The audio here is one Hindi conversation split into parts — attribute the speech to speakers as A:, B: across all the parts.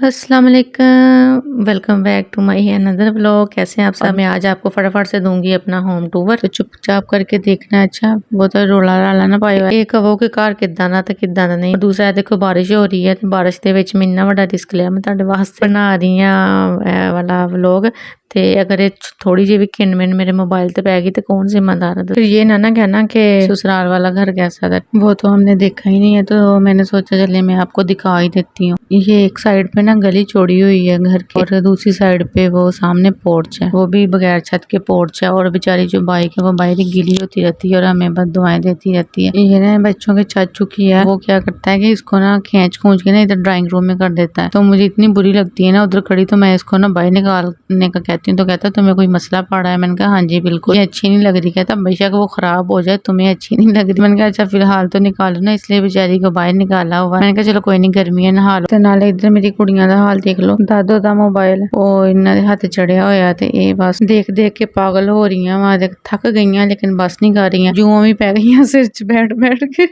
A: अस्सलाम वालेकुम, welcome back to my another vlog. कैसे हैं आप सब? मैं आज आपको फटाफट से दूंगी अपना होम टूर, तो चुपचाप करके देखना। अच्छा वो तो रोला राला ना पाया एक वो के घर किदा ना तो किदा दा नहीं। दूसरा देखो बारिश हो रही है, तो बारिश के विच मैं इन्ना बड़ा रिस्क लिया। मैं तुहाडे वास्ते बना रही हां वाला व्लॉग। ते अगर ये थोड़ी जी भी किन मिन मेरे मोबाइल ते पै गई तो कौन जिम्मेदार है? फिर ये ना कहना कि ससुराल वाला घर कैसा था, वो तो हमने देखा ही नहीं है। तो मैंने सोचा चलिए मैं आपको दिखा ही देती हूँ। ये एक साइड पे ना गली चौड़ी हुई है घर की, और दूसरी साइड पे वो सामने पोर्च है, वो भी बगैर छत के पोर्च है। और बेचारी जो बाइक है वो बाहर ही गीली होती रहती है और हमें बस दुआएं देती रहती है। ये ना बच्चों के चाचू की है, वो क्या करता है कि इसको ना खींच खूंच के ना इधर ड्राइंग रूम में कर देता है। तो मुझे इतनी बुरी लगती है ना उधर खड़ी, तो मैं इसको ना बाहर निकालने का कहती हूँ। तो कहता है तुम्हें कोई मसला पड़ा है? मैंने कहा हाँ जी बिल्कुल, ये अच्छी नहीं लग रही। कहता बेशक वो खराब हो जाए, तुम्हें अच्छी नहीं लग रही। मैंने कहा अच्छा फिलहाल तो निकालो ना, इसलिए बेचारी को बाहर निकाला हुआ। मैंने कहा चलो कोई नहीं, गर्मी है नहा लो। ते नाले इधर मेरी कुड़ियां दा हाल देख लो, दादो दा मोबाइल वो इन्ना दे हत्थ चढ़िया होया, ते ये बस देख देख के पागल हो रही हैं। वहां थक गई लेकिन बस नहीं कर रही हैं, जुआं भी पै गई सिर च बैठ बैठ के।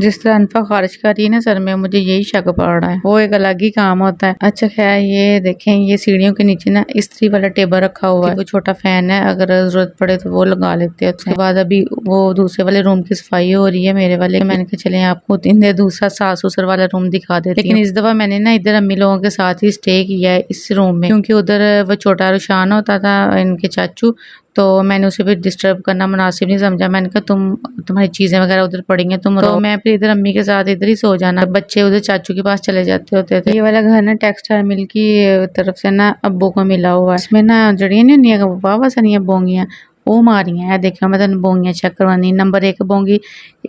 A: जिस तरह अनफा खारिज कर रही है ना सर में, मुझे यही शक पड़ रहा है। वो एक अलग ही काम होता है। अच्छा खैर ये देखें, ये सीढ़ियों के नीचे ना इस्त्री वाला टेबल रखा हुआ है, वो छोटा फैन है, अगर जरूरत पड़े तो वो लगा लेते हैं। उसके बाद अभी वो दूसरे वाले रूम की सफाई हो रही है मेरे वाले। मैंने कहा चले आपको दूसरा सास ससुर वाला रूम दिखा देती। लेकिन इस दफा मैंने ना इधर अम्मी लोगों के साथ ही स्टे किया है इस रूम में, क्योंकि उधर वो छोटा रुशान होता था इनके चाचू, तो मैंने उसे फिर डिस्टर्ब करना मुनासिब नहीं समझा। मैंने कहा तुम्हारी चीजें वगैरह उधर पड़ी हैं, तुम तो मैं फिर इधर अम्मी के साथ इधर ही सो जाना, बच्चे उधर चाचू के पास चले जाते होते थे। ये वाला घर ना टेक्सटाइल मिल की तरफ से ना अब्बू को मिला हुआ है। इसमें ना जड़ियां नहीं होंगी वाह सारियां बोंगियां ਉਹ ਮਾਰੀਆਂ है। देखो मैं तेन बोंगियां चेक करवानी। नंबर 1 बोंगी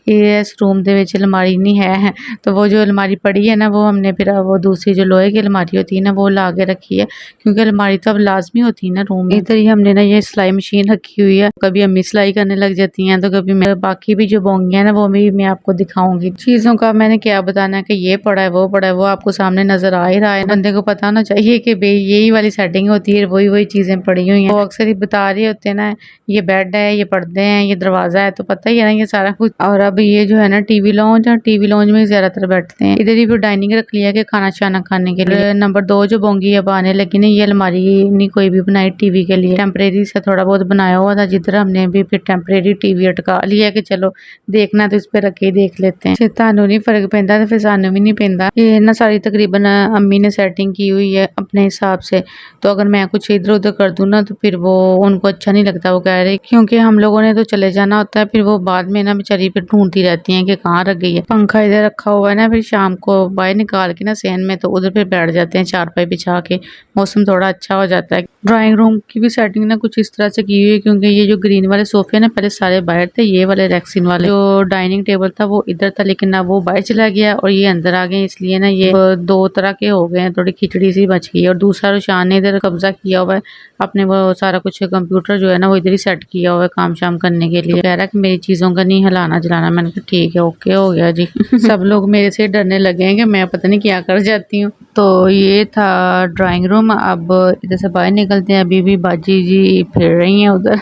A: इस रूम ਦੇ ਵਿੱਚ अलमारी नहीं है, तो वो जो अलमारी पड़ी है ना, वो हमने फिर वो दूसरी जो लोहे की अलमारी होती है ना वो ला के रखी है, क्योंकि अलमारी तो अब लाजमी होती है ना रूम में। इधर ही हमने ना ये सिलाई मशीन रखी हुई है, कभी अम्मी सिलाई करने लग जाती हैं, तो कभी मैं। बाकी भी जो बोंगियां ना वो भी मैं आपको दिखाऊंगी। चीजों का मैंने क्या बताना है कि ये पड़ा है वो पड़ा है, वो आपको सामने नजर आ ही रहा है। बंदे को पता होना चाहिए कि भाई यही वाली सेटिंग होती है, वही वही चीजें पड़ी हुई हैं। वो अक्सर ही बता रहे होते हैं ना, ये बेड है, ये पर्दे हैं, ये दरवाजा है, तो पता ही है ना ये सारा कुछ। और अब ये जो है ना टीवी लॉन्च है, टीवी लॉन्च में ज्यादातर बैठते हैं। इधर ही फिर डाइनिंग रख लिया कि खाना शाना खाने के लिए। नंबर 2 जो बोंगी अब आने लगी ना, ये अलमारी नहीं कोई भी बनाई टीवी के लिए, टेम्परेरी से थोड़ा बहुत बनाया हुआ था, जिधर हमने भी फिर टेम्परेरी टीवी अटका लिया कि चलो देखना तो इस पे रख के देख लेते हैं। थानू नहीं फर्क पैंदा तो फिर सानू भी नहीं पैंदा। ये ना सारी तकरीबन अम्मी ने सेटिंग की हुई है अपने हिसाब से, तो अगर मैं कुछ इधर उधर कर दूं ना तो फिर वो उनको अच्छा नहीं लगता। वो कह रहे क्योंकि हम लोगों ने तो चले जाना होता है, फिर वो बाद में ना बेचारी फिर ढूंढती रहती हैं कि कहाँ रख गई है। पंखा इधर रखा हुआ है ना, फिर शाम को बाहर निकाल के ना सहन में, तो उधर फिर बैठ जाते हैं चारपाई बिछा के, मौसम थोड़ा अच्छा हो जाता है। ड्राइंग रूम की भी सेटिंग ना कुछ इस तरह से की हुई है, क्योंकि ये जो ग्रीन वाले सोफे ना पहले सारे बाहर थे, ये वाले रेक्सिन वाले। जो डाइनिंग टेबल था वो इधर था, लेकिन अब वो बाहर चला गया और ये अंदर आ गए, इसलिए ना ये दो तरह के हो गए हैं, थोड़ी खिचड़ी सी बच गई है। और दूसरा रुशान ने इधर कब्जा किया हुआ है अपने, वो सारा कुछ कंप्यूटर जो है ना वो इधर ही सेट किया हुआ है काम शाम करने के लिए। कह रहा है कि मेरी चीजों का नहीं हिलाना जलाना। मैंने कहा ठीक है ओके हो गया जी। सब लोग मेरे से डरने लगे हैं कि मैं पता नहीं क्या कर जाती हूँ। तो ये था ड्राइंग रूम। अब इधर से बाहर निकलते हैं, अभी भी बाजी जी फिर रही हैं उधर।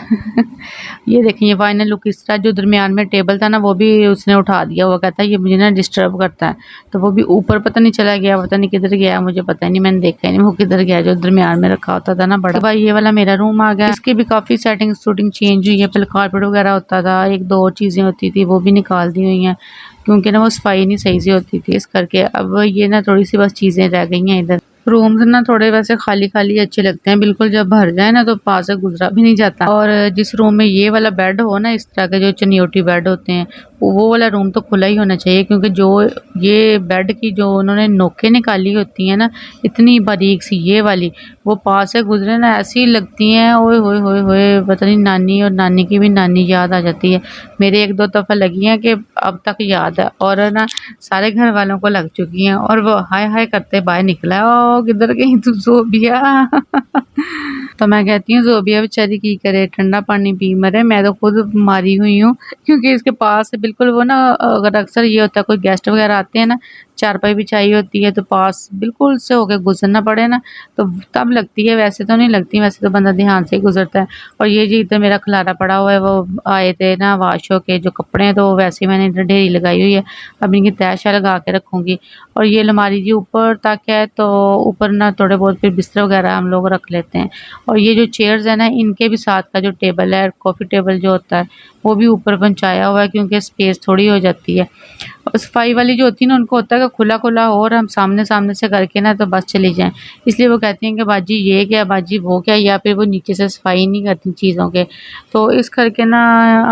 A: ये देखें ये फाइनल लुक इस तरह। जो दरमियान में टेबल था ना वो भी उसने उठा दिया। वो कहता है ये मुझे ना डिस्टर्ब करता है, तो वो भी ऊपर पता नहीं चला गया, पता नहीं किधर गया, मुझे पता नहीं, मैंने देखा ही नहीं वो किधर गया। जो दरमियान में रखा होता था ना बड़ा। तो भाई ये वाला मेरा रूम आ गया। इसकी भी काफी सेटिंग शूटिंग चेंज हुई है। पहले कारपेट वगैरह होता था, एक दो और चीजें होती थी, वो भी निकाल दी हुई हैं, क्योंकि ना वो सफाई नहीं सही से होती थी, इस करके अब ये ना थोड़ी सी बस चीजें रह गई हैं इधर। रूम्स ना थोड़े वैसे खाली खाली अच्छे लगते हैं, बिल्कुल जब भर जाए ना तो पास से गुजरा भी नहीं जाता। और जिस रूम में ये वाला बेड हो ना, इस तरह के जो चनियोटी बेड होते हैं, वो वाला रूम तो खुला ही होना चाहिए, क्योंकि जो ये बेड की जो उन्होंने नोकें निकाली होती हैं ना इतनी बारीक सी, ये वाली वो पास से गुजरे ना ऐसी लगती हैं, ओए होए होए होए, पता नहीं नानी और नानी की भी नानी याद आ जाती है। मेरे एक दो दफा लगी हैं कि अब तक याद है, और ना सारे घर वालों को लग चुकी हैं, और वो हाय हाय करते बाहर निकला है, ओ किधर गई तू ज़ोबिया। तो मैं कहती हूँ ज़ोबिया बेचारी की करे, ठंडा पानी पी मरे, मैं तो खुद मारी हुई हूँ, क्योंकि इसके पास बिल्कुल वो ना, अगर अक्सर ये होता है कोई गेस्ट वगैरह आते हैं ना, चारपाई बिछाई होती है तो पास बिल्कुल से होके गुजरना पड़े ना, तो तब लगती है, वैसे तो नहीं लगती, वैसे तो बंदा ध्यान से ही गुजरता है। और ये जी इधर मेरा खलारा पड़ा हुआ है, वो आए थे ना वाश होके जो कपड़े हैं, तो वैसे ही मैंने इधर ढेरी लगाई हुई है। अब इनकी तह शह लगा के रखूंगी। और ये अलमारी जी ऊपर तक है, तो ऊपर ना थोड़े बहुत फिर बिस्तर वगैरह हम लोग रख लेते हैं। और ये जो चेयर्स है ना, इनके भी साथ का जो टेबल है, कॉफ़ी टेबल जो होता है, वो भी ऊपर पहुँचाया हुआ है, क्योंकि स्पेस थोड़ी हो जाती है। और सफाई वाली जो होती है ना, उनको होता है कि खुला-खुला हो और हम सामने-सामने से करके ना तो बस चली जाएँ। इसलिए वो कहती हैं कि बाजी ये क्या, बाजी वो क्या, या फिर वो नीचे से सफाई नहीं करती चीज़ों के। तो इस करके ना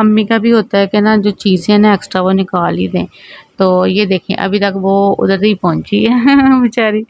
A: अम्मी का भी होता है कि ना जो चीज़ें हैं ना एक्स्ट्रा वो निकाल ही दें। तो ये देखें अभी तक वो उधर ही पहुँची है बेचारी।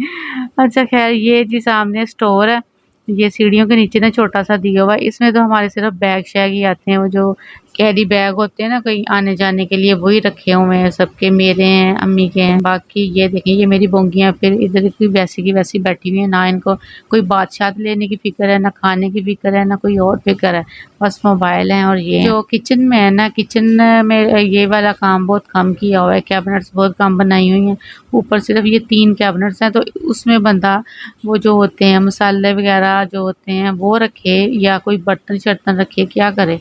A: अच्छा ख़ैर ये जी सामने स्टोर है। ये सीढ़ियों के नीचे ना छोटा-सा दिया हुआ है। इसमें तो हमारे सिर्फ़ बैग-शैग ही आते हैं, वो जो कैरी बैग होते हैं ना कहीं आने-जाने के लिए, वही रखे हुए हैं सबके, मेरे हैं, अम्मी के हैं। बाकी ये देखें ये मेरी बोंगियाँ फिर इधर की वैसी बैठी हुई हैं, ना इनको कोई बात-शात लेने की फ़िक्र है, ना खाने की फ़िक्र है, ना कोई और फ़िक्र है। बस मोबाइल है और ये जो किचन में है ना, किचन में ये वाला काम बहुत कम किया हुआ है, कैबिनेट्स बहुत कम बनाई हुई हैं। ऊपर सिर्फ़ ये 3 कैबिनेट्स हैं, तो उसमें बंदा वो जो होते हैं मसाले वग़ैरह जो होते हैं वो रखे या कोई बर्तन-शर्तन रखे, क्या करे?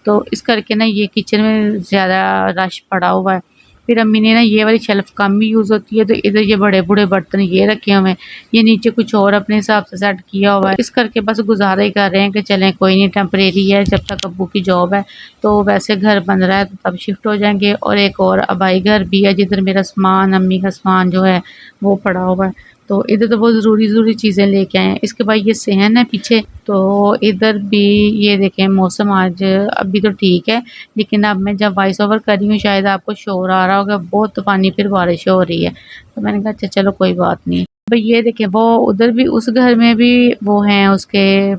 A: तो इस करके ना ये किचन में ज़्यादा रश पड़ा हुआ है। फिर अम्मी ने ना ये वाली शेल्फ़ कम ही यूज़ होती है, तो इधर ये बड़े-बड़े बर्तन ये रखे हुए हैं। ये नीचे कुछ और अपने हिसाब से सेट किया हुआ है। इस करके बस गुज़ारा ही कर रहे हैं कि चलें कोई नहीं, टेम्परेरी है, जब तक अब्बू की जॉब है, तो वैसे घर बन रहा है तो तब शिफ्ट हो जाएँगे। और एक और अबाई घर भी है जिधर मेरा सामान, अम्मी का सामान जो है वो पड़ा हुआ है। तो इधर तो बहुत ज़रूरी चीज़ें लेके आए हैं। इसके बाद ये सेहन है पीछे, तो इधर भी ये देखें मौसम आज अभी तो ठीक है, लेकिन अब मैं जब वॉइस ओवर कर रही हूँ शायद आपको शोर आ रहा होगा, बहुत तूफ़ानी फिर बारिश हो रही है। तो मैंने कहा अच्छा चलो कोई बात नहीं। भाई ये देखें वो उधर भी उस घर में भी वो हैं उसके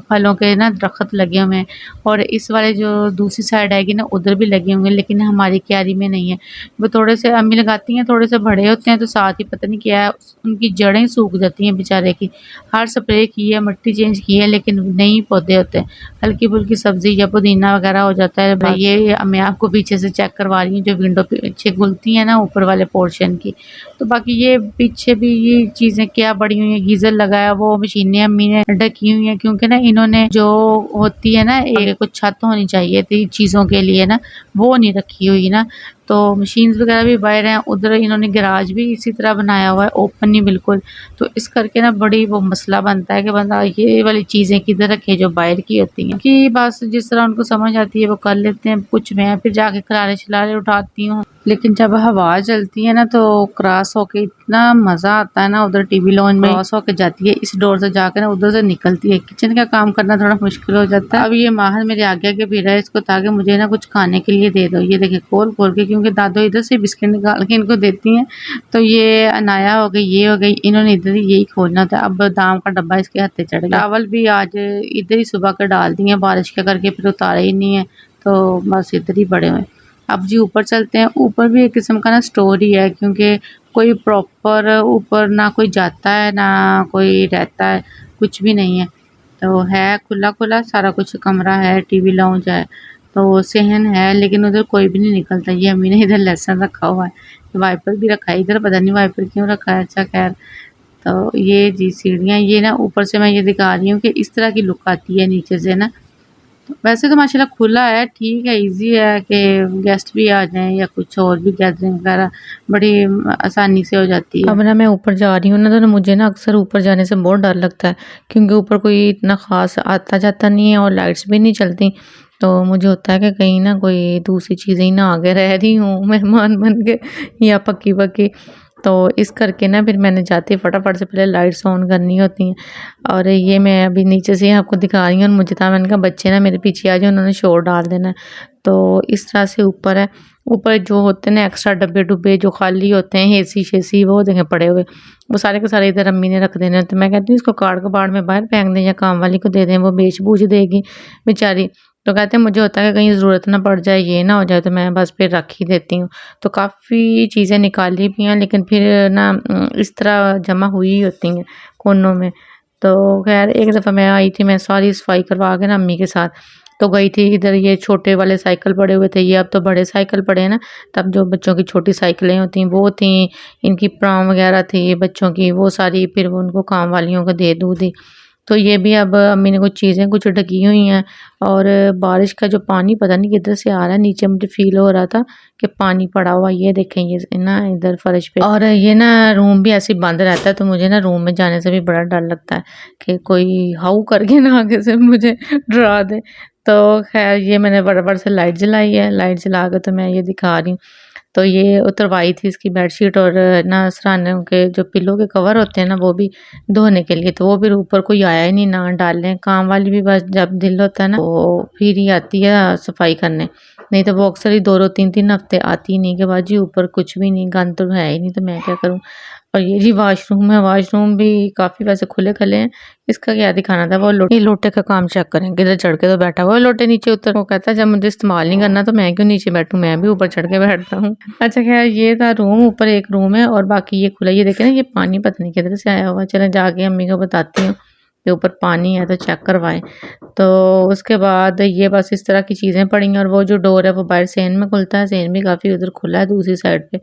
A: फलों के ना दरख्त लगे हुए हैं, और इस वाले जो दूसरी साइड आएगी ना उधर भी लगे होंगे, लेकिन हमारी क्यारी में नहीं है। वो थोड़े से अम्मी लगाती हैं, थोड़े से बड़े होते हैं तो साथ ही पता नहीं क्या है, उनकी जड़ें सूख जाती हैं बेचारे की। हर स्प्रे की है, मिट्टी चेंज की है, लेकिन नहीं पौधे होते। हल्की-फुल्की सब्ज़ी या पुदीना वगैरह हो जाता है। भाई ये मैं आपको पीछे से चेक करवा रही हूँ जो विंडो पीछे खुलती है ना ऊपर वाले पोर्शन की। तो बाकी ये पीछे भी ये चीज़ें क्या पड़ी हुई हैं, गीज़र लगाया, वो मशीनें अम्मी ने ढकी हुई हैं, क्योंकि ना इन्होंने जो होती है ना एक कुछ छत होनी चाहिए थी चीज़ों के लिए ना, वो नहीं रखी हुई ना। तो मशीन्स वगैरह भी बाहर हैं, उधर इन्होंने गैराज भी इसी तरह बनाया हुआ है, ओपन नहीं बिल्कुल। तो इस करके ना बड़ी वो मसला बनता है कि बंदा ये वाली चीज़ें किधर रखे जो बाहर की होती हैं, कि बस जिस तरह उनको समझ आती है वो कर लेते हैं। कुछ मैं फिर जाके खलारे-शलारे उठाती हूँ, लेकिन जब हवा चलती है ना तो क्रॉस होके इतना मज़ा आता है ना, उधर टीवी लॉन में क्रॉस होके जाती है, इस डोर से जाकर ना उधर से निकलती है। किचन का काम करना थोड़ा मुश्किल हो जाता है। अब ये माहर मेरे आगे फिर रहा है इसको, ताकि मुझे ना कुछ खाने के लिए दे दो। ये देखिए खोल-खोल के, क्योंकि दादो इधर से बिस्किट निकाल के इनको देती हैं, तो ये अनाया हो गई, ये हो गई, इन्होंने इधर ही यही खोलना था। अब बादाम का डब्बा इसके हत्थे चढ़ गया। चावल भी आज इधर ही सुबह के डाल दिए हैं, बारिश के करके फिर उतारे ही नहीं है, तो बस इधर ही पड़े हुए हैं। अब जी ऊपर चलते हैं। ऊपर भी एक किस्म का ना स्टोर ही है, क्योंकि कोई प्रॉपर ऊपर ना कोई जाता है ना कोई रहता है, कुछ भी नहीं है। तो है खुला-खुला सारा कुछ, कमरा है, टीवी लाउंज है, तो सेहन है, लेकिन उधर कोई भी नहीं निकलता। ये अम्मी ने इधर लहसुन रखा हुआ है, वाइपर भी रखा है इधर, पता नहीं वाइपर क्यों रखा है। अच्छा खैर, तो ये जी सीढ़ियाँ, ये ना ऊपर से मैं ये दिखा रही हूँ कि इस तरह की लुक आती है नीचे से ना। वैसे तो माशाल्लाह खुला है, ठीक है, ईज़ी है कि गेस्ट भी आ जाएँ या कुछ और भी गैदरिंग वगैरह बड़ी आसानी से हो जाती है। अब ना मैं ऊपर जा रही हूँ ना, तो मुझे ना अक्सर ऊपर जाने से बहुत डर लगता है, क्योंकि ऊपर कोई इतना ख़ास आता-जाता नहीं है और लाइट्स भी नहीं चलती। तो मुझे होता है कि कहीं ना कोई दूसरी चीज़ें ही ना आगे रह रही हूँ मेहमान बन के, या पक्की-पक्की। तो इस करके ना फिर मैंने जाते ही फटाफट से पहले लाइट्स ऑन करनी होती हैं। और ये मैं अभी नीचे से आपको दिखा रही हूँ, और मुझे था, मैंने कहा बच्चे ना मेरे पीछे आ जाए, उन्होंने शोर डाल देना है। तो इस तरह से ऊपर है। ऊपर जो होते हैं ना एक्स्ट्रा डब्बे-डुब्बे जो खाली होते हैं, एसी-शेसी, वो देखें पड़े हुए, वो सारे के सारे इधर अम्मी ने रख देने हैं। तो मैं कहती हूँ इसको काट-कबाड़ में बाहर फेंक दें या काम वाली को दे दें, वो बेच-बूच देगी बेचारी। तो कहते हैं मुझे होता है कि कहीं ज़रूरत ना पड़ जाए, ये ना हो जाए, तो मैं बस फिर रख ही देती हूँ। तो काफ़ी चीज़ें निकाली भी हैं, लेकिन फिर ना इस तरह जमा हुई ही होती हैं कोनों में। तो ख़ैर एक दफ़ा मैं आई थी, मैं सारी सफाई करवा के ना अम्मी के साथ, तो गई थी इधर, ये छोटे वाले साइकिल पड़े हुए थे, ये अब तो बड़े साइकिल पड़े हैं ना, तब जो बच्चों की छोटी साइकिलें होती हैं वो थी, इनकी प्राम वगैरह थी बच्चों की, वो सारी फिर वो उनको काम वालियों को दे दूँ दी। तो ये भी अब अम्मी ने कुछ चीज़ें कुछ ढकी हुई हैं, और बारिश का जो पानी पता नहीं किधर से आ रहा है, नीचे मुझे फ़ील हो रहा था कि पानी पड़ा हुआ, ये देखें ये ना इधर फर्श पे। और ये ना रूम भी ऐसे ही बंद रहता है, तो मुझे ना रूम में जाने से भी बड़ा डर लगता है कि कोई हाउ करके ना आगे से मुझे डरा दे। तो ख़ैर ये मैंने फटाफट से लाइट जलाई है, लाइट जला के तो मैं ये दिखा रही हूँ। तो ये उतरवाई थी इसकी बेडशीट, और ना सिरहानों के जो पिलो के कवर होते हैं ना वो भी धोने के लिए, तो वो भी ऊपर कोई आया ही नहीं ना डालने। काम वाली भी बस जब दिल होता है ना तो फिर ही आती है सफाई करने, नहीं तो वो अक्सर ही 2-2 3-3 हफ्ते आती ही नहीं कि बाजी ऊपर कुछ भी नहीं, गंद तो है ही नहीं, तो मैं क्या करूँ। और ये जी वॉशरूम है, वॉशरूम भी काफ़ी वैसे खुले-खले हैं। इसका क्या दिखाना था, वो लोटे, लोटे का काम चेक करें, किधर चढ़ के तो बैठा हुआ है लोटे नीचे उतर। वो कहता है जब मुझे इस्तेमाल नहीं करना तो मैं क्यों नीचे बैठूँ, मैं भी ऊपर चढ़ के बैठता हूँ। अच्छा खैर ये था रूम, ऊपर एक रूम है और बाकी ये खुला। ये देखे ना, ये पानी पता नहीं किधर से आया हुआ है। चलें जाके अम्मी को बताती हूँ कि ऊपर पानी है तो चेक करवाएं। तो उसके बाद ये बस इस तरह की चीज़ें पड़ी हैं, और वो जो डोर है वो बाहर सेन में खुलता है, सेन भी काफ़ी उधर खुला है दूसरी साइड पे।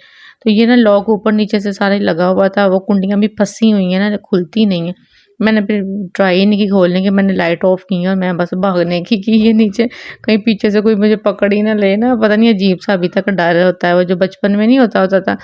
A: तो ये ना लॉक ऊपर नीचे से सारा लगा हुआ था, वो कुंडियाँ भी फंसी हुई हैं ना, खुलती नहीं है। मैंने फिर ट्राई नहीं की खोलने की, मैंने लाइट ऑफ की और मैं बस भागने की ये नीचे कहीं पीछे से कोई मुझे पकड़ ही ना ले ना, पता नहीं अजीब सा अभी तक डर होता है, वो जो बचपन में नहीं होता होता था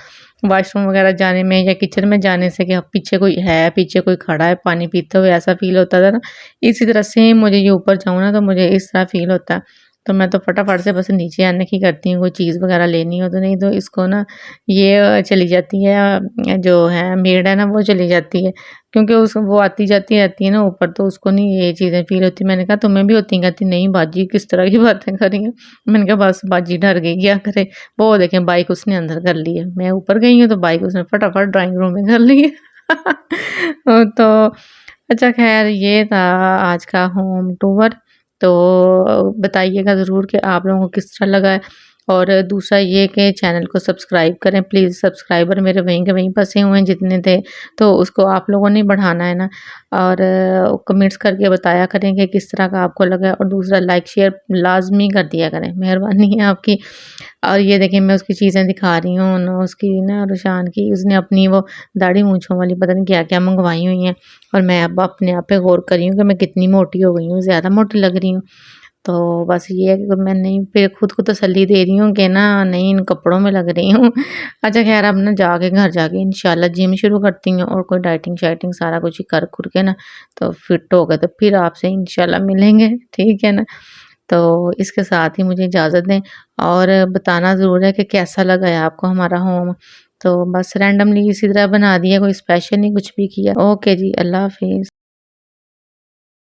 A: वॉशरूम वगैरह जाने में या किचन में जाने से कि पीछे कोई है, पीछे कोई खड़ा है पानी पीते हुए, ऐसा फील होता था ना। इसी तरह सेम मुझे ये ऊपर जाऊँ ना तो मुझे इस तरह फील होता है। तो मैं तो फटाफट से बस नीचे आने की करती हूँ, कोई चीज़ वगैरह लेनी हो तो, नहीं तो इसको ना ये चली जाती है, जो है मेड है ना वो चली जाती है, क्योंकि उस वो आती जाती रहती है ना ऊपर, तो उसको नहीं ये चीज़ें फील होती। मैंने कहा तुम्हें भी होती? कहती नहीं बाजी किस तरह की बातें कर रही हैं। मैंने कहा बस बाजी डर गई, क्या करे। वो देखें बाइक उसने अंदर कर ली है, मैं ऊपर गई हूँ तो बाइक उसने फटाफट ड्राइंग रूम में कर ली है। तो अच्छा खैर ये था आज का होम टूर। तो बताइएगा ज़रूर कि आप लोगों को किस तरह लगा है। और दूसरा ये कि चैनल को सब्सक्राइब करें प्लीज़। सब्सक्राइबर मेरे वहीं के वहीं फंसे हुए हैं जितने थे, तो उसको आप लोगों ने बढ़ाना है ना। और कमेंट्स करके बताया करें कि किस तरह का आपको लगा है। और दूसरा लाइक शेयर लाजमी कर दिया करें, मेहरबानी है आपकी। और ये देखिए मैं उसकी चीज़ें दिखा रही हूँ ना, उसकी ना रुशान की, उसने अपनी वो दाढ़ी मूंछों वाली पता नहीं क्या क्या मंगवाई हुई हैं। और मैं अब अपने आप पे गौर कर रही हूँ कि मैं कितनी मोटी हो गई हूँ, ज़्यादा मोटी लग रही हूँ। तो बस ये है कि मैं नहीं, फिर खुद को तसल्ली दे रही हूँ कि ना नहीं इन कपड़ों में लग रही हूँ। अच्छा खैर अब ना जाके घर जाके इंशाल्लाह जिम शुरू करती हूँ, और कोई डाइटिंग शाइटिंग सारा कुछ ही कर खुर के ना, तो फिट हो गए तो फिर आपसे इंशाल्लाह मिलेंगे, ठीक है ना। तो इसके साथ ही मुझे इजाज़त दें, और बताना ज़रूर है कि कैसा लगा है आपको हमारा होम। तो बस रैंडमली इसी तरह बना दिया, कोई स्पेशल नहीं कुछ भी किया। ओके जी, अल्लाह हाफ़िज़।